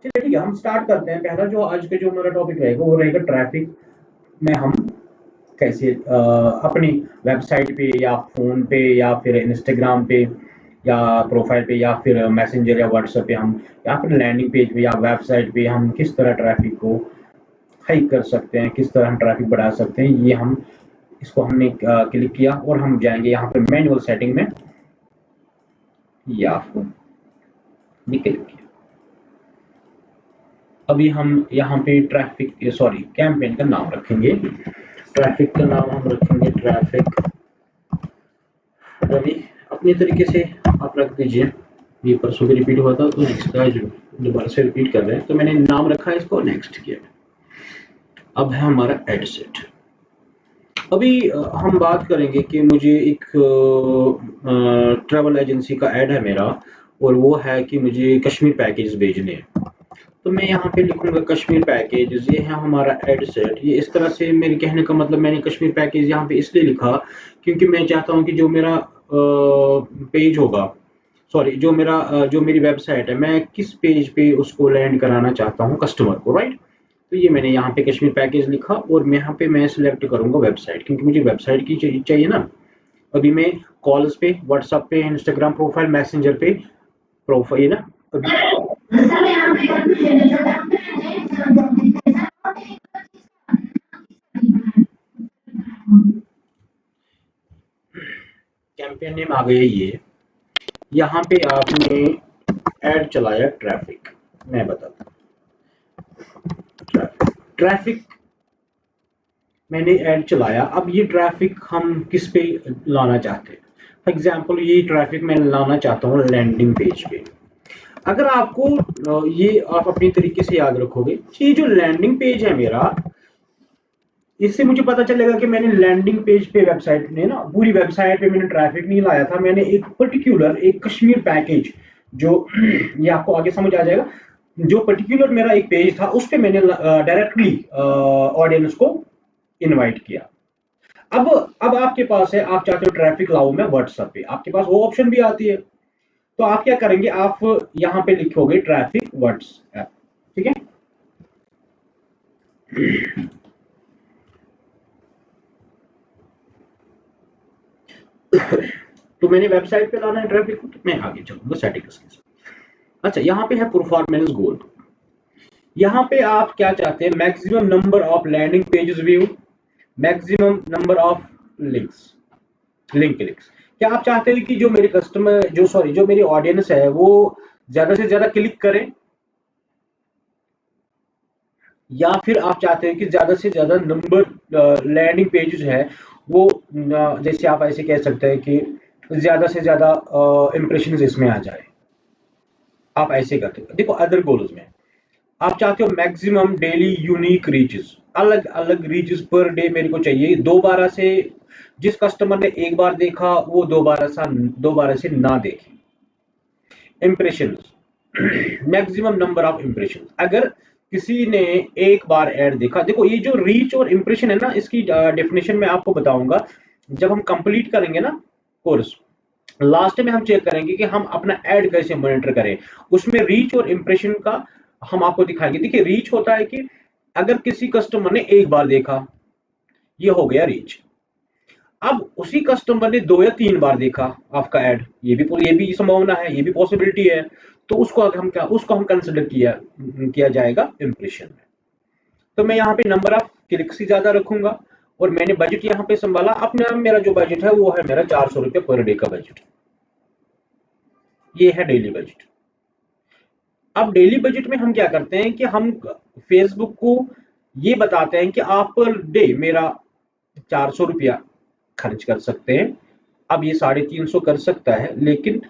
चलिए ठीक है, हम स्टार्ट करते हैं। पहला जो आज का जो हमारा टॉपिक रहेगा वो रहेगा ट्रैफिक में हम कैसे अपनी वेबसाइट पे या फ़ोन पे या फिर इंस्टाग्राम पे या प्रोफाइल पे या फिर मैसेंजर या व्हाट्सएप पे हम या फिर लैंडिंग पेज पे या वेबसाइट पे हम किस तरह ट्रैफिक को हाइक कर सकते हैं, किस तरह हम ट्रैफिक बढ़ा सकते हैं। ये हम इसको हमने क्लिक किया और हम जाएंगे यहाँ पे मैनुअल सेटिंग में, ये आपको ये क्लिक किया। अभी हम यहाँ पे ट्रैफिक सॉरी कैंपेन का नाम रखेंगे, ट्रैफिक का नाम हम रखेंगे ट्रैफिक रवि। अपने तरीके से आप रख दीजिए। ये परसों भी रिपीट हुआ था तो नेक्स्ट का दोबारा से रिपीट कर रहे हैं, तो मैंने नाम रखा है इसको, नेक्स्ट किया। अब है हमारा एड सेट। अभी हम बात करेंगे कि मुझे एक ट्रैवल एजेंसी का ऐड है मेरा, और वो है कि मुझे कश्मीर पैकेज भेजने हैं। तो मैं यहाँ पे लिखूंगा कश्मीर पैकेज। ये है हमारा एड सेट। ये इस तरह से, मेरे कहने का मतलब मैंने कश्मीर पैकेज यहाँ पे इसलिए लिखा क्योंकि मैं चाहता हूँ कि जो मेरा पेज होगा, सॉरी जो मेरी वेबसाइट है, मैं किस पेज पे उसको लैंड कराना चाहता हूँ कस्टमर को, राइट। तो ये मैंने यहाँ पे कश्मीर पैकेज लिखा और यहाँ पे मैं सिलेक्ट करूंगा वेबसाइट, क्योंकि मुझे वेबसाइट की चाहिए ना। अभी मैं कॉल्स पे, व्हाट्सएप पे, इंस्टाग्राम प्रोफाइल, मैसेंजर पे प्रोफाइल ना अभी कैंपेन नेम आ गया ये। यहाँ पे आपने ऐड चलाया ट्रैफिक, मैं बताता हूँ ट्रैफिक मैंने ऐड चलाया। अब ये ट्रैफिक हम किस पे लाना चाहते हैं? फॉर एग्जाम्पल ये ट्रैफिक मैं लाना चाहता हूँ लैंडिंग पेज पे। अगर आपको ये आप अपनी तरीके से याद रखोगे, ये जो लैंडिंग पेज है मेरा, इससे मुझे पता चलेगा कि मैंने लैंडिंग पेज पे वेबसाइट ने ना, पूरी वेबसाइट पे मैंने ट्रैफिक नहीं लाया था। मैंने एक पर्टिकुलर एक कश्मीर पैकेज जो ये आपको आगे समझ आ जाएगा, जो पर्टिकुलर मेरा एक पेज था उस पे मैंने डायरेक्टली ऑडियंस को इनवाइट किया। अब आपके पास है, आप चाहते हो ट्रैफिक लाऊं मैं व्हाट्सएप पे, आपके पास वो ऑप्शन भी आती है। तो आप क्या करेंगे, आप यहाँ पे लिखोगे ट्रैफिक व्हाट्सएप, ठीक है। तो मैंने वेबसाइट पे लाना है ट्रैफिक को, तो मैं आगे चलूंगा सेटिंग्स के साथ। अच्छा, यहाँ पे है परफॉर्मेंस गोल। यहाँ पे आप क्या चाहते हैं, maximum number of landing pages view, maximum number of links, link clicks. क्या आप चाहते हैं कि जो मेरे कस्टमर जो मेरी ऑडियंस है वो ज्यादा से ज्यादा क्लिक करें, या फिर आप चाहते हैं कि ज्यादा से ज्यादा नंबर लैंडिंग पेजेस है वो जैसे आप ऐसे कह सकते हैं कि ज्यादा से ज्यादा इंप्रेशन इसमें आ जाए। आप ऐसे करते हो, देखो अदर गोल्स में आप चाहते हो मैक्सिमम डेली यूनिक रीचेस, अलग अलग रीचेस पर डे मेरे को चाहिए। दोबारा से जिस कस्टमर ने एक बार देखा वो दोबारा से ना देखे। Impression, maximum number of impression. अगर किसी ने एक बार ऐड देखा, देखो ये जो रीच और इंप्रेशन है ना, इसकी डेफिनेशन मैं आपको बताऊंगा जब हम कंप्लीट करेंगे ना कोर्स। लास्ट में हम चेक करेंगे कि हम अपना ऐड कैसे मॉनिटर करें, उसमें रीच और इंप्रेशन का हम आपको दिखाएंगे। देखिए रीच होता है कि अगर किसी कस्टमर ने एक बार देखा, ये हो गया रीच। अब उसी कस्टमर ने 2 या 3 बार देखा आपका ऐड, ये भी संभावना है, ये भी पॉसिबिलिटी है। तो उसको हम कंसिडर किया जाएगा इंप्रेशन में। तो मैं यहाँ पे नंबर ऑफ क्लिक्स ही ज्यादा रखूंगा, और मैंने बजट यहाँ पे संभाला अपने। मेरा जो बजट है वो है मेरा 400 रुपये पर डे का बजट, ये है डेली बजट। अब डेली बजट में हम क्या करते हैं कि हम फेसबुक को ये बताते हैं कि आप पर डे मेरा 400 रुपया खर्च कर सकते हैं। अब ये 350 कर सकता है, लेकिन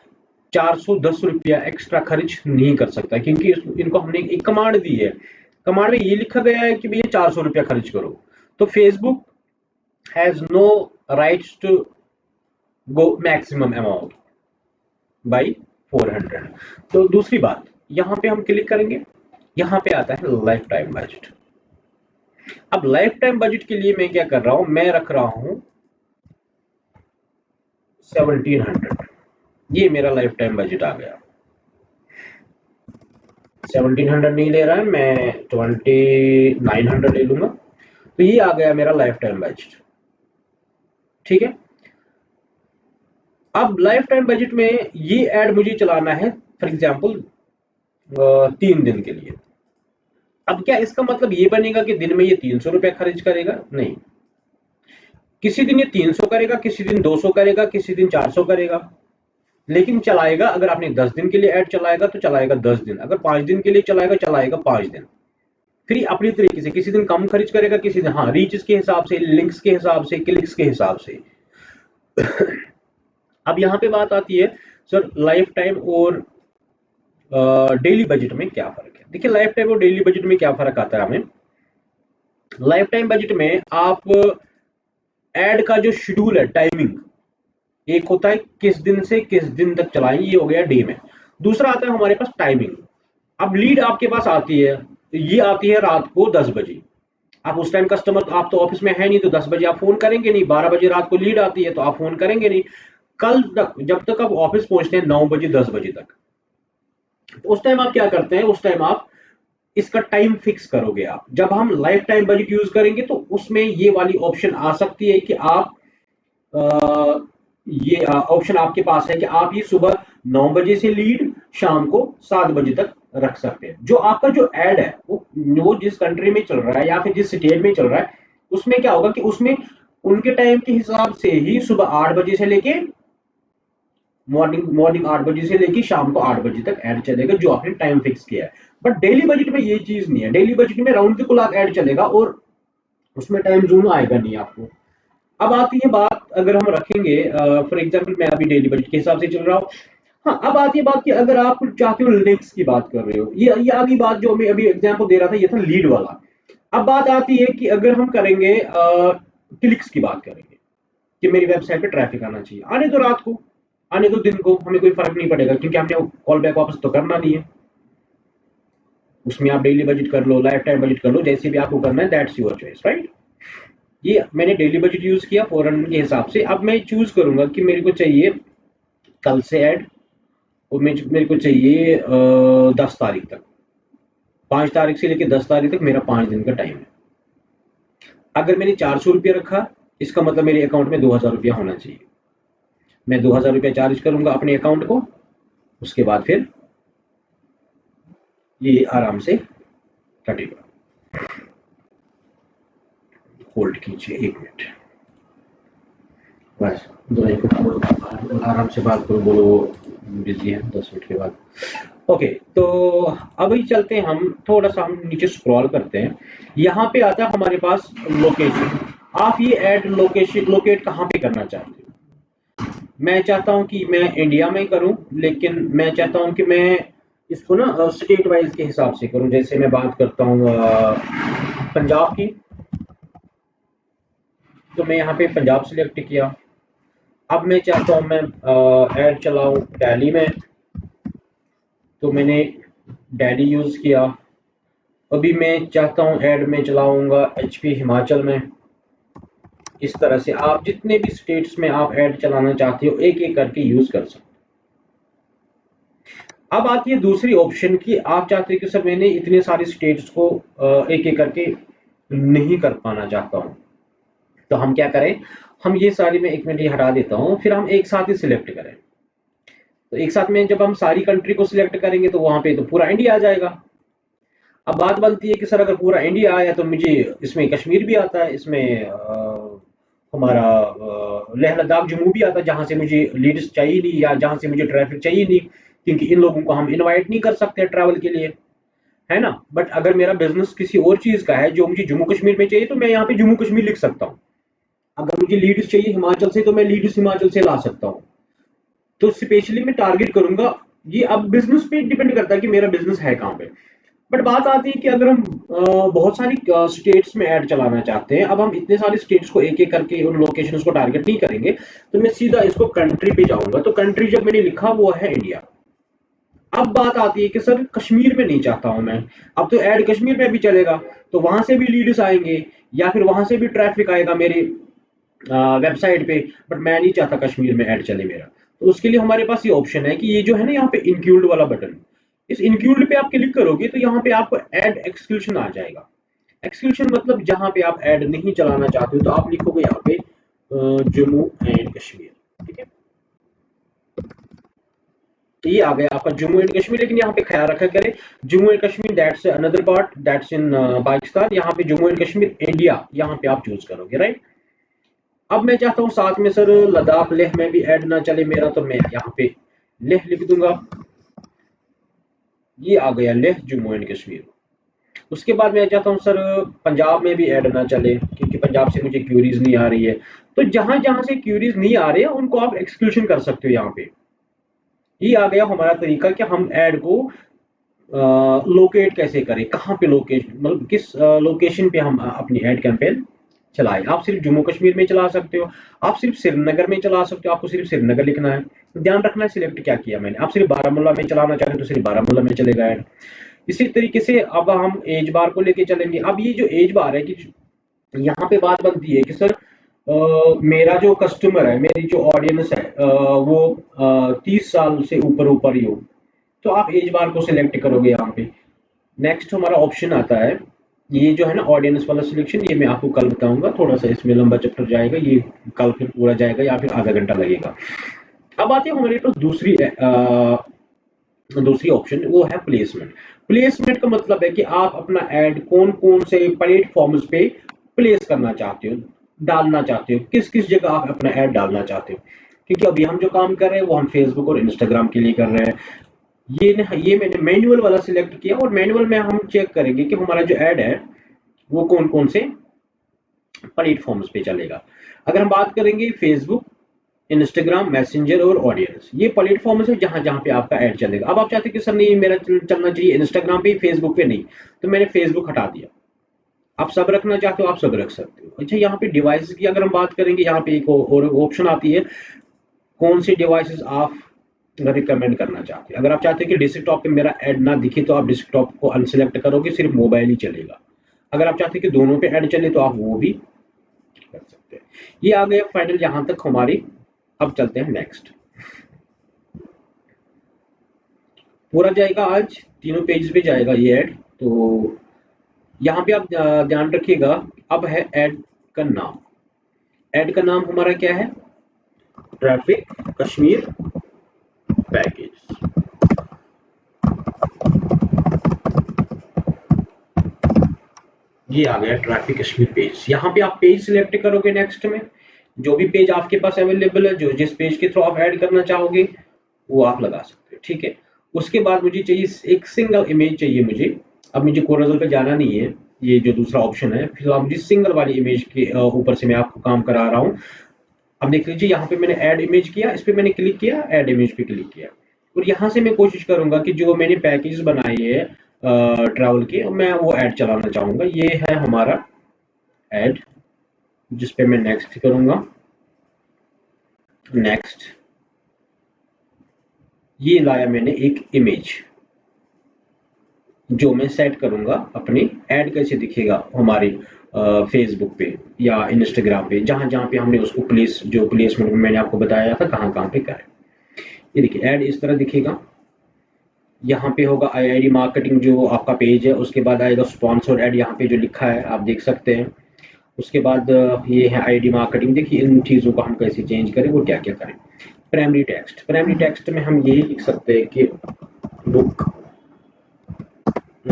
410 रुपया एक्स्ट्रा खर्च नहीं कर सकता, क्योंकि इनको हमने एक कमांड दी है। कमांड में ये लिखा गया है कि भैया 400 रुपया खर्च करो। तो Facebook has no rights to go maximum amount by 400। तो दूसरी बात, यहाँ पे हम क्लिक करेंगे, यहाँ पे आता है लाइफ टाइम बजट। अब लाइफ टाइम बजट के लिए मैं क्या कर रहा हूं, मैं रख रहा हूं 1700। ये मेरा लाइफ टाइम बजट आ गया। 1700 नहीं ले रहा है, मैं 2900 ले लूंगा। तो ये आ गया मेरा लाइफ टाइम बजट। ठीक है, अब लाइफ टाइम बजट में ये ऐड मुझे चलाना है फॉर एग्जांपल 3 दिन के लिए। अब क्या इसका मतलब ये बनेगा कि दिन में ये 300 रुपया खर्च करेगा? नहीं, किसी दिन ये 300 करेगा, किसी दिन 200 करेगा, किसी दिन 400 करेगा, लेकिन चलाएगा। अगर आपने 10 दिन के लिए ऐड चलाएगा तो चलाएगा 10 दिन, अगर 5 दिन के लिए चलाएगा चलाएगा 5 दिन। फिर अपनी तरीके से किसी दिन कम खर्च करेगा, किसी दिन हाँ रीच के हिसाब से, लिंक्स के हिसाब से, क्लिक्स के हिसाब से। अब यहाँ पे बात आती है सर लाइफ टाइम और डेली बजट में क्या फर्क है। देखिए लाइफ टाइम और डेली बजट में क्या फर्क आता है हमें। लाइफ टाइम बजट में आप ऐड का जो शेड्यूल है, टाइमिंग, एक होता है किस दिन से किस दिन तक चलाएंगे, ये हो गया डे में। दूसरा आता है हमारे पास टाइमिंग। अब लीड आपके पास आती है, ये आती है रात को 10 बजे। आप उस टाइम कस्टमर, आप तो ऑफिस में है नहीं, तो 10 बजे आप फोन करेंगे नहीं। 12 बजे रात को लीड आती है तो आप फोन करेंगे नहीं। कल तक जब तक आप ऑफिस पहुंचते हैं 9 बजे 10 बजे तक, तो उस टाइम आप क्या करते हैं, उस टाइम आप इसका टाइम फिक्स करोगे। आप जब हम लाइफ टाइम बजट यूज करेंगे तो उसमें ये वाली ऑप्शन आ सकती है कि आप ये ऑप्शन आपके पास है कि आप ये सुबह 9 बजे से लीड शाम को 7 बजे तक रख सकते हैं। जो आपका जो ऐड है वो जिस कंट्री में चल रहा है या फिर जिस स्टेट में चल रहा है, उसमें क्या होगा कि उसमें उनके टाइम के हिसाब से ही सुबह 8 बजे से लेके मॉर्निंग 8 बजे से लेके शाम को 8 बजे तक ऐड चलेगा, जो आपने टाइम फिक्स किया है। बट डेली बजट में ये चीज नहीं है। डेली बजट में राउंड द क्लॉक ऐड चलेगा और उसमें टाइम जोन आएगा नहीं आपको। अब आती है बात, अगर हम रखेंगे फॉर एग्जांपल मैं अभी डेली बजट के हिसाब से चल रहा हूँ। हाँ, अब आती है बात कि अगर आप चाहते हो लिंक्स की बात कर रहे हो, ये आगे बात जो मैं अभी एग्जांपल दे रहा था ये था लीड वाला। अब बात आती है कि अगर हम करेंगे क्लिक्स की बात करेंगे कि मेरी वेबसाइट पे ट्रैफिक आना चाहिए, आने तो रात को, आने तो दिन को, हमें कोई फर्क नहीं पड़ेगा क्योंकि हमने कॉल बैक वापस तो करना नहीं है। उसमें आप डेली बजट कर लो, लाइफ टाइम बजट कर लो, जैसे भी आपको करना है, दैट्स योर चॉइस, राइट। ये मैंने डेली बजट यूज किया 400 के हिसाब से। अब मैं चूज करूंगा कि मेरे को चाहिए कल से ऐड, और मेरे को चाहिए 10 तारीख तक, 5 तारीख से लेकर 10 तारीख तक मेरा 5 दिन का टाइम है। अगर मैंने 400 रुपया रखा, इसका मतलब मेरे अकाउंट में 2000 रुपया होना चाहिए। मैं 2000 रुपया चार्ज करूंगा अपने अकाउंट को, उसके बाद फिर ये आराम से कटेगा। होल्ड कीजिए 1 मिनट, बस आराम से बात करो, बोलो बिजी है, 10 मिनट के बाद। ओके, तो अभी चलते हैं हम थोड़ा सा, हम नीचे स्क्रॉल करते हैं। यहाँ पे आता है हमारे पास लोकेशन। आप ये ऐड लोकेशन लोकेट कहाँ पे करना चाहते हो। मैं चाहता हूँ कि मैं इंडिया में करूँ, लेकिन मैं चाहता हूँ कि मैं इसको ना स्टेट वाइज के हिसाब से करूँ। जैसे मैं बात करता हूँ पंजाब की, तो मैं यहाँ पे पंजाब सिलेक्ट किया। अब मैं चाहता हूँ मैं ऐड चलाऊँ दिल्ली में, तो मैंने दिल्ली यूज किया। अभी मैं चाहता हूँ ऐड में चलाऊंगा एचपी हिमाचल में। इस तरह से आप जितने भी स्टेट्स में आप ऐड चलाना चाहते हो एक एक करके यूज कर सकते हो। अब आती है दूसरी ऑप्शन की, आप चाहते हो कि सर मैंने इतने सारे स्टेट्स को एक एक करके नहीं कर पाना चाहता हूँ, तो हम क्या करें, हम ये सारी, मैं 1 मिनट ये हटा देता हूँ, फिर हम एक साथ ही सिलेक्ट करें। तो एक साथ में जब हम सारी कंट्री को सिलेक्ट करेंगे तो वहां पे तो पूरा इंडिया आ जाएगा। अब बात बनती है कि सर अगर पूरा इंडिया आया तो मुझे इसमें कश्मीर भी आता है, इसमें हमारा लेह लद्दाख जम्मू भी आता है, जहां से मुझे लीड्स चाहिए नहीं या जहां से मुझे ट्रैफिक चाहिए नहीं, क्योंकि इन लोगों को हम इनवाइट नहीं कर सकते ट्रैवल के लिए, है ना। बट अगर मेरा बिजनेस किसी और चीज का है जो मुझे जम्मू कश्मीर में चाहिए, तो मैं यहाँ पे जम्मू कश्मीर लिख सकता हूँ। अगर मुझे लीड्स चाहिए हिमाचल से, तो मैं लीड्स हिमाचल से ला सकता हूँ। तो स्पेशली मैं टारगेट करूंगा। ये अब बिजनेस पे डिपेंड करता है कि मेरा बिजनेस है कहाँ पे। बट बात आती है कि अगर हम बहुत सारी स्टेट्स में ऐड चलाना चाहते हैं, अब हम इतने सारे स्टेट्स को एक एक करके उन लोकेशंस को टारगेट नहीं करेंगे, तो मैं सीधा इसको कंट्री पे जाऊंगा। तो कंट्री जब मैंने लिखा वो है इंडिया। अब बात आती है कि सर कश्मीर में नहीं चाहता हूं मैं, अब तो ऐड कश्मीर में भी चलेगा, तो वहां से भी लीड्स आएंगे या फिर वहां से भी ट्रैफिक आएगा मेरे वेबसाइट पे, बट मैं नहीं चाहता कश्मीर में ऐड चले मेरा। तो उसके लिए हमारे पास ये ऑप्शन है कि ये जो है ना यहाँ पे इंक्लूड वाला बटन, इस इंक्लूड पे आप क्लिक करोगे तो यहाँ पे आपको ऐड एक्सक्लूशन आ जाएगा। एक्सक्लूशन मतलब जहां पे आप ऐड नहीं चलाना चाहते हो तो आप लिखोगे यहाँ पे जम्मू एंड कश्मीर, ठीक है। तो ये आ गया आपका जम्मू एंड कश्मीर, लेकिन यहाँ पे ख्याल रखा करें Jammu and Kashmir that's another part, that's in Pakistan. यहाँ पे जम्मू एंड कश्मीर इंडिया यहाँ पे आप चूज करोगे, राइट। अब मैं चाहता हूँ साथ में सर लद्दाख लेह में भी ऐड ना चले मेरा, तो मैं यहाँ पे लेह लिख दूंगा। ये आ गया लेह जम्मू एंड कश्मीर। उसके बाद मैं चाहता हूँ सर पंजाब में भी ऐड ना चले, क्योंकि पंजाब से मुझे क्यूरीज नहीं आ रही है। तो जहां जहां से क्यूरीज नहीं आ रही है उनको आप एक्सक्लूशन कर सकते हो यहाँ पे। ये आ गया हमारा तरीका कि हम ऐड को लोकेट कैसे करें, कहाँ पे लोकेशन, मतलब किस लोकेशन पे हम अपनी ऐड कैंपेन चलाएं। आप सिर्फ जम्मू कश्मीर में चला सकते हो, आप सिर्फ श्रीनगर में चला सकते हो, आपको सिर्फ श्रीनगर लिखना है। ध्यान रखना है सिलेक्ट क्या किया मैंने। आप सिर्फ बारामूला में चलाना चाहते हो तो सिर्फ बारामूला में चलेगा ऐड। इसी तरीके से अब हम एज बार को लेके चलेंगे। अब ये जो एज बार है कि यहाँ पे बात बनती है कि सर मेरा जो कस्टमर है, मेरी जो ऑडियंस है वो 30 साल से ऊपर ऊपर ही हो, तो आप एज बार को सिलेक्ट करोगे यहाँ पे। नेक्स्ट हमारा ऑप्शन आता है, ये जो है ना ऑडियंस वाला सिलेक्शन, ये मैं आपको कल बताऊंगा, थोड़ा सा इसमें लंबा चैप्टर जाएगा, ये कल फिर पूरा जाएगा या फिर आधा घंटा लगेगा। अब आती है हमारे पास दूसरी ऑप्शन, वो है प्लेसमेंट। प्लेसमेंट का मतलब है कि आप अपना ऐड कौन कौन से प्लेटफॉर्म्स पे प्लेस करना चाहते हो, डालना चाहते हो, किस किस जगह आप अपना ऐड डालना चाहते हो। क्योंकि अभी हम जो काम कर रहे हैं वो हम फेसबुक और इंस्टाग्राम के लिए कर रहे हैं। ये मैंने मैनुअल वाला सिलेक्ट किया, और मैनुअल में हम चेक करेंगे कि हमारा जो ऐड है वो कौन कौन से प्लेटफॉर्म्स पे चलेगा। अगर हम बात करेंगे फेसबुक, इंस्टाग्राम, मैसेंजर और ऑडियंस, ये प्लेटफॉर्म है जहां जहां पे आपका ऐड चलेगा। अब आप चाहते हैं कि सर नहीं मेरा चलना चाहिए इंस्टाग्राम पे, फेसबुक पे नहीं, तो मैंने फेसबुक हटा दिया। आप सब रखना चाहते हो आप सब रख सकते हो। अच्छा, यहाँ पे डिवाइसेस की अगर हम बात करेंगे, यहाँ पे एक और ऑप्शन आती है, कौन सी डिवाइसेस आप रिकमेंड करना चाहते हैं। अगर आप चाहते हैं कि डेस्कटॉप पे मेरा ऐड ना दिखे तो आप डेस्कटॉप को अनसिलेक्ट करोगे, सिर्फ मोबाइल ही चलेगा। अगर आप चाहते हैं कि दोनों पे ऐड चले तो आप वो भी कर सकते हैं। ये आ गया फाइनल यहाँ तक हमारी। अब चलते हैं नेक्स्ट। पूरा जाएगा आज, तीनों पेज पे जाएगा ये ऐड। तो यहाँ पे आप ध्यान रखिएगा, अब है ऐड का नाम। ऐड का नाम हमारा क्या है, ट्रैफिक कश्मीर पैकेज। ये आ गया ट्रैफिक कश्मीर पेज। यहाँ पे आप पेज सिलेक्ट करोगे, नेक्स्ट में जो भी पेज आपके पास अवेलेबल है, जो जिस पेज के थ्रू आप ऐड करना चाहोगे वो आप लगा सकते हो, ठीक है। उसके बाद मुझे चाहिए एक सिंगल इमेज चाहिए मुझे। अब मुझे कोराजल पे जाना नहीं है, ये जो दूसरा ऑप्शन है, फिलहाल मुझे सिंगल वाली इमेज के ऊपर से मैं आपको काम करा रहा हूँ। अब देख लीजिए, यहाँ पे मैंने ऐड इमेज किया, इस पे मैंने क्लिक किया, ऐड इमेज पे क्लिक किया, और यहाँ से मैं कोशिश करूंगा कि जो मैंने पैकेज बनाए है ट्रैवल के, मैं वो ऐड चलाना चाहूंगा। ये है हमारा ऐड, जिस पे मैं नेक्स्ट करूंगा, नेक्स्ट। ये लाया मैंने एक इमेज, जो मैं सेट करूंगा अपनी ऐड कैसे दिखेगा हमारी फेसबुक पे या इंस्टाग्राम पे, जहां जहां पे हमने उसको जो प्लेसमेंट में मैंने आपको बताया था कहां कहां पे करें। ये देखिए ऐड इस तरह दिखेगा। यहाँ पे होगा आईआईडी मार्केटिंग जो आपका पेज है, उसके बाद आएगा स्पॉन्सर्ड ऐड, यहाँ पे जो लिखा है आप देख सकते हैं। उसके बाद ये है आईडी मार्केटिंग। देखिए इन चीज़ों को हम कैसे चेंज करें, वो क्या क्या करें। प्राइमरी टेक्स्ट में हम यही लिख सकते हैं कि book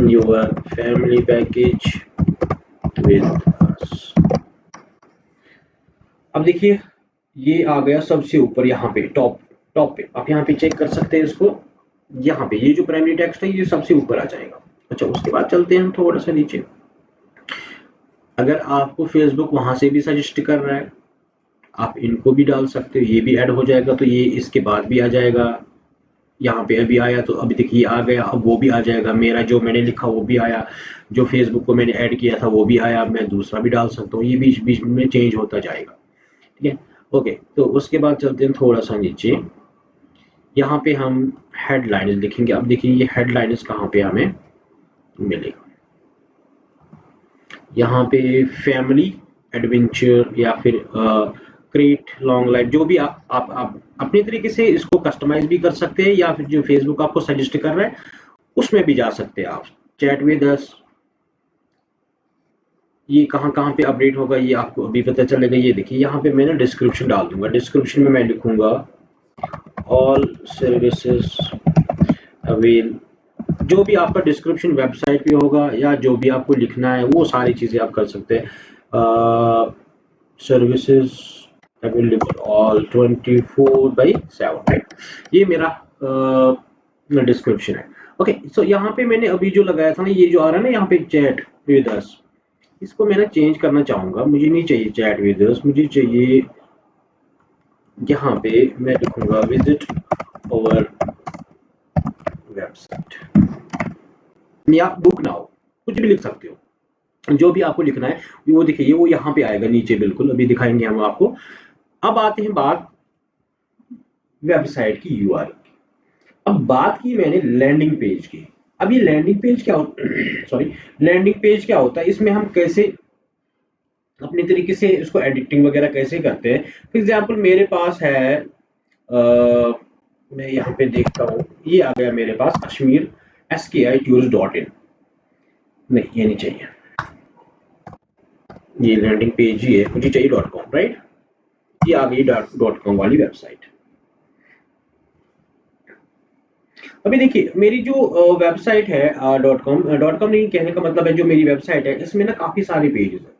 your family package with us. अब देखिए ये आ गया सबसे ऊपर, यहाँ पे टॉप पे आप यहाँ पे चेक कर सकते हैं इसको। यहाँ पे ये जो प्राइमरी टेक्स्ट है ये सबसे ऊपर आ जाएगा। अच्छा, उसके बाद चलते हैं हम थोड़ा सा नीचे। अगर आपको फेसबुक वहां से भी सजेस्ट कर रहा है, आप इनको भी डाल सकते हो, ये भी ऐड हो जाएगा, तो ये इसके बाद भी आ जाएगा। यहाँ पे अभी आया तो अभी देखिए आ गया, अब वो भी आ जाएगा। मेरा जो मैंने लिखा वो भी आया, जो फेसबुक को मैंने ऐड किया था वो भी आया। मैं दूसरा भी डाल सकता हूँ, ये बीच बीच में चेंज होता जाएगा, ठीक है। ओके, तो उसके बाद चलते हैं थोड़ा सा नीचे। यहाँ पे हम हेडलाइंस लिखेंगे। अब देखिए ये हेडलाइंस कहाँ पे हमें मिलेगा, यहाँ पे फैमिली एडवेंचर या फिर क्रिएट लॉन्ग लाइफ, जो भी आप अपने तरीके से इसको कस्टमाइज भी कर सकते हैं, या फिर जो फेसबुक आपको सजेस्ट कर रहा है उसमें भी जा सकते हैं आप। चैट विद अस, ये कहाँ कहाँ पे अपडेट होगा ये आपको अभी पता चलेगा। ये देखिए यहाँ पे मैं ना डिस्क्रिप्शन डाल दूंगा, डिस्क्रिप्शन में मैं लिखूंगा ऑल सर्विसेज अवेल, जो भी आपका डिस्क्रिप्शन वेबसाइट पे होगा या जो भी आपको लिखना है वो सारी चीज़ें आप कर सकते हैं। Services available all 24/7, right. ये मेरा डिस्क्रिप्शन है। ओके, सो यहाँ पे मैंने अभी जो लगाया था ना, ये जो आ रहा है ना यहाँ पे चैट विद अस, इसको मैं ना चेंज करना चाहूंगा। मुझे नहीं चाहिए चैट विद अस, मुझे चाहिए यहाँ पे मैं लिखूंगा विजिट ओवर वेबसाइट या बुक नाउ, कुछ भी लिख सकते हो। जो भी आपको लिखना है वो देखिए वो यहाँ पे आएगा नीचे, बिल्कुल अभी दिखाएंगे हम आपको। अब आते हैं बात वेबसाइट की यूआरएल। अब बात की मैंने लैंडिंग पेज की। अब ये लैंडिंग पेज क्या सॉरी, लैंडिंग पेज क्या होता है, इसमें हम कैसे अपने तरीके से इसको एडिटिंग वगैरह कैसे करते हैं। फॉर एग्जांपल मेरे पास है मैं यहाँ पे देखता हूँ, ये आ गया मेरे पास कश्मीर SKITours.in, नहीं ये नहीं चाहिए, ये लैंडिंग पेज ही है, मुझे चाहिए .com, राइट। ये आ गई .com वाली वेबसाइट। अभी देखिए मेरी जो वेबसाइट है .com नहीं, कहने का मतलब है जो मेरी वेबसाइट है इसमें ना काफी सारे पेजेस हैं।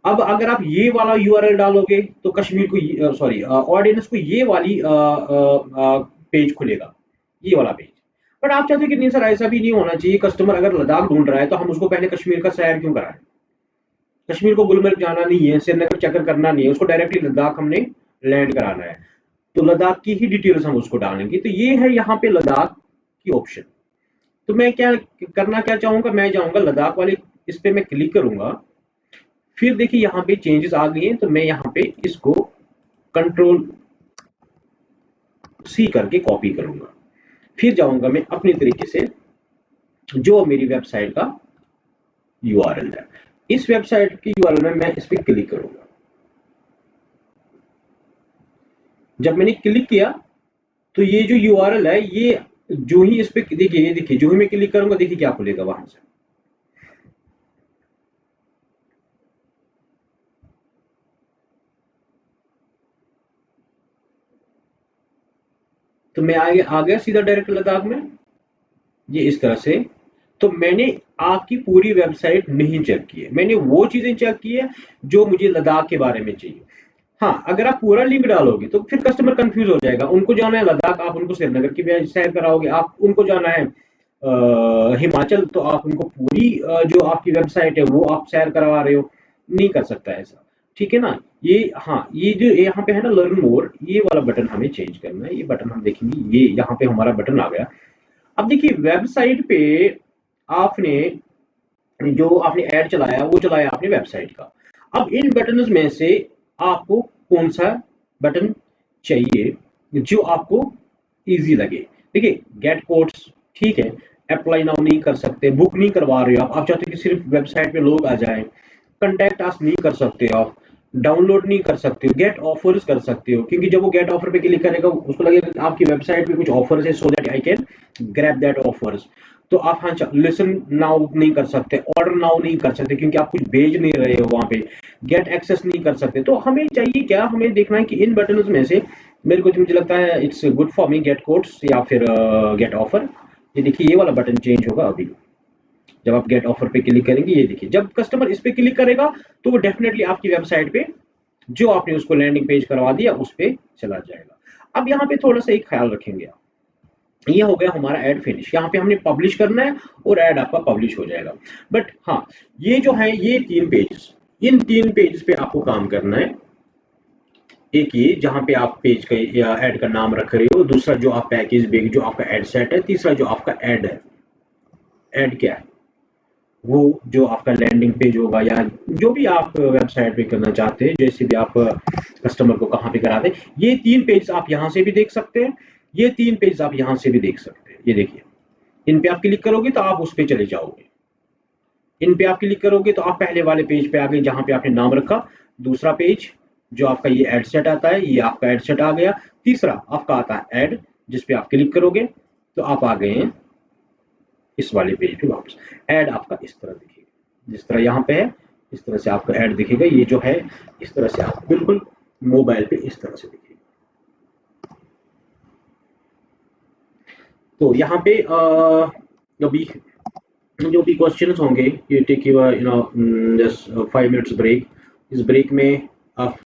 अब अगर आप ये वाला यूआरएल डालोगे तो कश्मीर को सॉरी ऑडियंस को ये वाली पेज खुलेगा, ये वाला पेज। बट आप चाहते हो कि नहीं सर ऐसा भी नहीं होना चाहिए, कस्टमर अगर लद्दाख ढूंढ रहा है तो हम उसको पहले कश्मीर का सैर क्यों कराएं। कश्मीर को गुलमर्ग जाना नहीं है, श्रीनगर चक्कर करना नहीं है, उसको डायरेक्टली लद्दाख हमने लैंड कराना है, तो लद्दाख की ही डिटेल्स हम उसको डालेंगे। तो ये है यहाँ पे लद्दाख की ऑप्शन। तो मैं क्या करना क्या चाहूंगा, मैं जाऊंगा लद्दाख वाले, इस पे मैं क्लिक करूंगा। फिर देखिए यहाँ पे चेंजेस आ गए हैं, तो मैं यहाँ पे इसको Ctrl+C करके कॉपी करूंगा। फिर जाऊंगा मैं अपने तरीके से जो मेरी वेबसाइट का यूआरएल है, इस वेबसाइट की यूआरएल में मैं इस पे क्लिक करूंगा। जब मैंने क्लिक किया तो ये जो यूआरएल है, ये जो ही इस पे देखिए, ये देखिए जो ही मैं क्लिक करूंगा देखिए क्या खुलेगा वहां से। तो मैं आगे आ गया सीधा डायरेक्ट लद्दाख में, ये इस तरह से। तो मैंने आपकी पूरी वेबसाइट नहीं चेक की है, मैंने वो चीजें चेक की है जो मुझे लद्दाख के बारे में चाहिए। हाँ, अगर आप पूरा लिंक डालोगे तो फिर कस्टमर कंफ्यूज हो जाएगा। उनको जाना है लद्दाख, आप उनको श्रीनगर की भी सैर कराओगे। आप उनको जाना है हिमाचल, तो आप उनको पूरी जो आपकी वेबसाइट है वो आप सैर करवा रहे हो, नहीं कर सकता ऐसा, ठीक है ना। ये हाँ, ये जो यहाँ पे है ना लर्न मोर, ये वाला बटन हमें चेंज करना है। ये बटन हम देखेंगे, ये यहाँ पे हमारा बटन आ गया। अब देखिए वेबसाइट पे आपने जो आपने ऐड चलाया वो चलाया आपने वेबसाइट का। अब इन बटन्स में से आपको कौन सा बटन चाहिए जो आपको इजी लगे। देखिए गेट कोड्स, ठीक है, अप्लाई नाउ नहीं कर सकते, बुक नहीं करवा रहे हो आप चाहते हो कि सिर्फ वेबसाइट पे लोग आ जाएं, कंटैक्ट अस नहीं कर सकते आप, डाउनलोड नहीं कर सकते हो, गेट ऑफर्स कर सकते हो, क्योंकि जब वो गेट ऑफर पे क्लिक करेगा उसको लगेगा कि आपकी वेबसाइट पे कुछ ऑफर्स है, so that I can grab that offers. तो आप हाँ लिसन नाउ नहीं कर सकते, ऑर्डर नाउ नहीं कर सकते क्योंकि आप कुछ भेज नहीं रहे हो वहां पे, गेट एक्सेस नहीं कर सकते। तो हमें चाहिए क्या, हमें देखना है कि इन बटन्स में से मेरे को मुझे लगता है it's good for me gate codes या फिर गेट ऑफर। ये देखिए ये वाला बटन चेंज होगा अभी जब आप गेट ऑफर पे क्लिक करेंगे। ये देखिए जब कस्टमर इस पे क्लिक करेगा तो वो डेफिनेटली आपकी वेबसाइट पे जो आपने उसको लैंडिंग पेज करवा दिया उस पे चला जाएगा। अब यहाँ पे थोड़ा सा एक ख्याल रखेंगे आप, ये हो गया हमारा ऐड फिनिश, यहाँ पे हमने पब्लिश करना है और ऐड आपका पब्लिश हो जाएगा। बट हाँ, ये जो है ये 3 पेज, इन 3 पेज पे आपको काम करना है। एक ये जहां पे आप पेज का या ऐड का नाम रख रहे हो, दूसरा जो आप पैकेज बेग जो आपका ऐड सेट है, तीसरा जो आपका ऐड है। ऐड क्या है, वो जो आपका लैंडिंग पेज होगा या जो भी आप वेबसाइट पे करना चाहते हैं, जैसे भी आप कस्टमर को कहाँ पे कराते हैं, ये 3 पेज आप यहाँ से भी देख सकते हैं, ये 3 पेज आप यहाँ से भी देख सकते हैं। ये देखिए इन पे आप क्लिक करोगे तो आप उस पे चले जाओगे, इन पे आप क्लिक करोगे तो आप पहले वाले पेज पे आ गए जहां पे आपने नाम रखा, दूसरा पेज जो आपका ये एड सेट आता है, ये आपका एड सेट आ गया, तीसरा आपका आता है ऐड जिस पे आप क्लिक करोगे तो आप आ गए हैं इस वाले पेज पे वापस। ऐड आपका इस तरह दिखेगा, जिस तरह यहाँ पे है इस तरह से आपका ऐड दिखेगा। ये जो है इस तरह से आप बिल्कुल मोबाइल पे इस तरह से दिखेगा। तो यहाँ पे अभी जो भी क्वेश्चंस होंगे, ये take you know just 5 minutes break. इस ब्रेक में आप